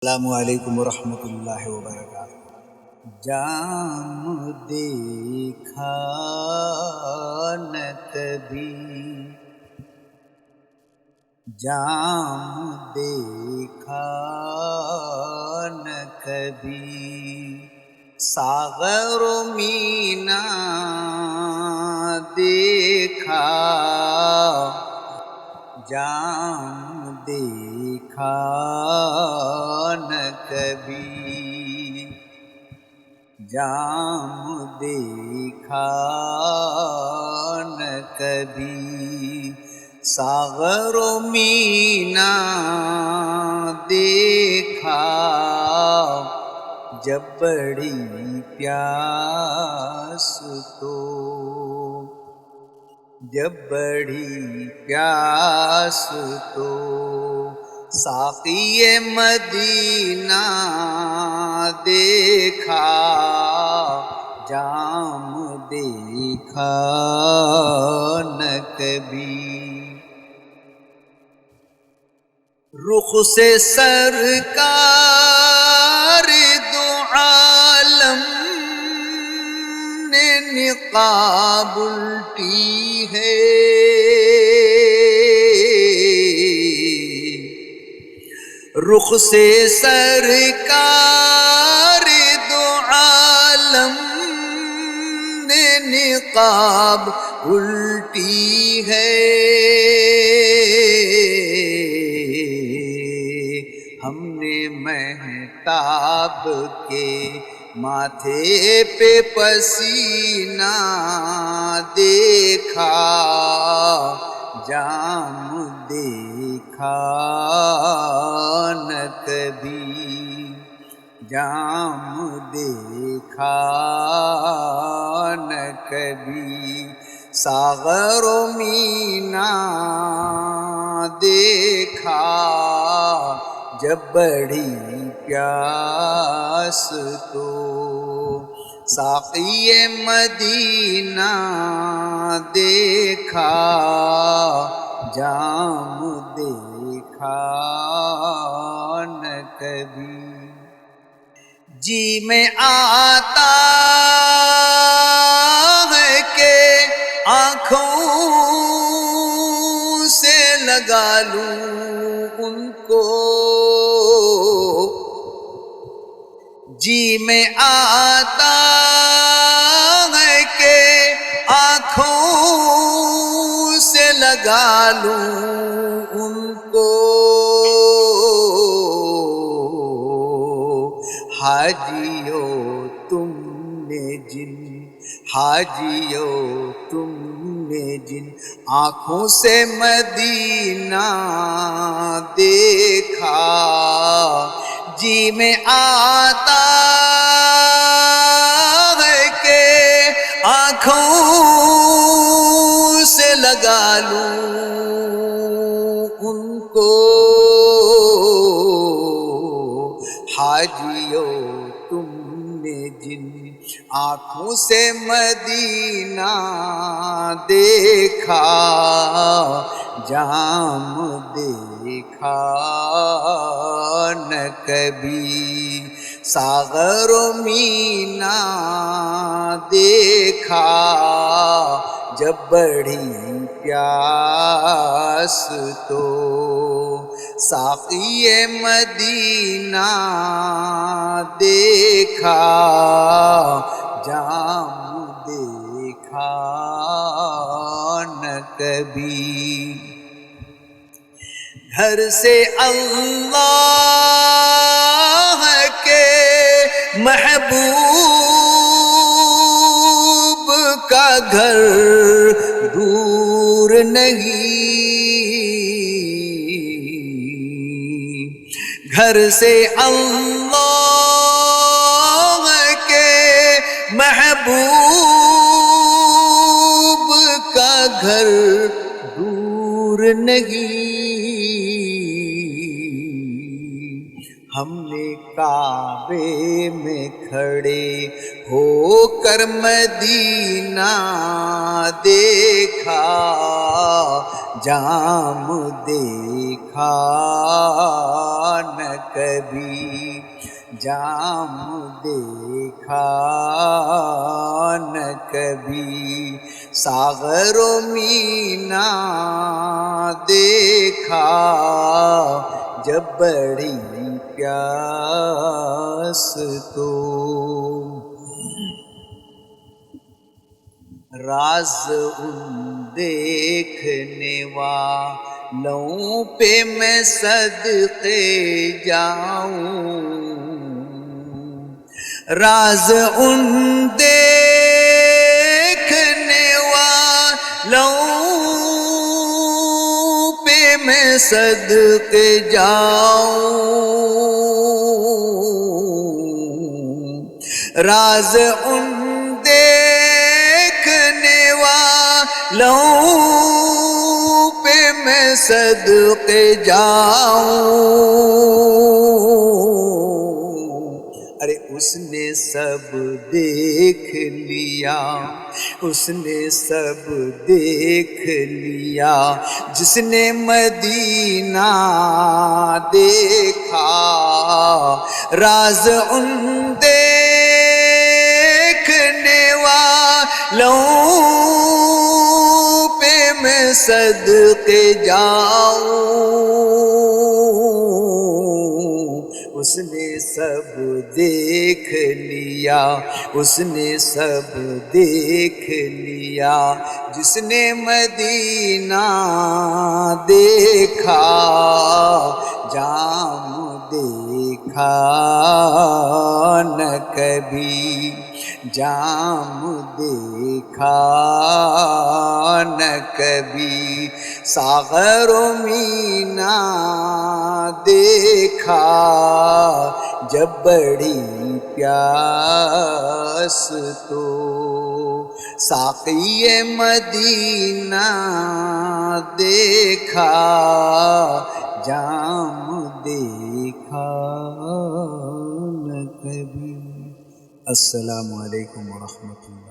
السلام علیکم ورحمۃ اللہ وبرکاتہ۔ جام دیکھا نہ کبھی، جام دیکھا نہ کبھی، ساغر و مینا دیکھا، جام دیکھا نہ کبھی، جام دیکھا نہ کبھی، ساغر و مینا دیکھا، جب بڑی پیاس تو، جب بڑی پیاس تو، ساقی مدینہ دیکھا، جام دیکھا نہ کبھی۔ رخ سے سرکار دو عالم نے نقاب الٹی ہے، رخ سے سرکار دو عالم نے نقاب الٹی ہے، ہم نے مہتاب کے ماتھے پہ پسینہ دیکھا، جام دیکھا نہ کبھی، جام دیکھا نہ کبھی، ساغر و مینا دیکھا، جب بڑی پیاس تو، ساقی مدینہ دیکھا، جام دیکھا نہ کبھی۔ جی میں آتا ہے کہ آنکھوں سے لگا لوں ان کو، جی میں آتا ہے کہ آنکھوں سے لگا لوں ان کو، حاجیو تم نے جن، حاجیو تم نے جن آنکھوں سے مدینہ دیکھا، جی میں آتا ہے کہ آنکھوں سے لگا لوں ان کو، حاجیو تم نے جن آنکھوں سے مدینہ دیکھا، جام دیکھا نہ کبھی، ساغر و مینا دیکھا، جب بڑھی پیاس تو، ساقی مدینہ دیکھا، جام دیکھا نہ کبھی۔ گھر سے اللہ کے محبوب کا گھر دور نہیں، گھر سے اللہ کے محبوب کا گھر دور نہیں، ہم نے کعبے میں کھڑے ہو کر مدینہ دیکھا، جام دیکھا نہ کبھی جام دیکھا نہ کبھی ساغر و مینا دیکھا جب بڑی پیاس تو راز ان دیکھنے والوں پہ میں صدقے جاؤں راز ان دیکھنے والوں پہ میں صدقے جاؤں راز ان دیکھنے والوں پہ میں صدقے جاؤں ارے اس نے سب دیکھ لیا اس نے سب دیکھ لیا جس نے مدینہ دیکھا راز ان دیکھنے والوں پہ میں صدقے جاؤں اس نے سب دیکھ لیا اس نے سب دیکھ لیا جس نے مدینہ دیکھا جام دیکھا نہ کبھی جام دیکھا نہ کبھی ساغر و مینا دیکھا جب بڑی پیاس تو ساقی مدینہ دیکھا جام دیکھا نہ کبھی۔ السلام علیکم ورحمۃ اللہ۔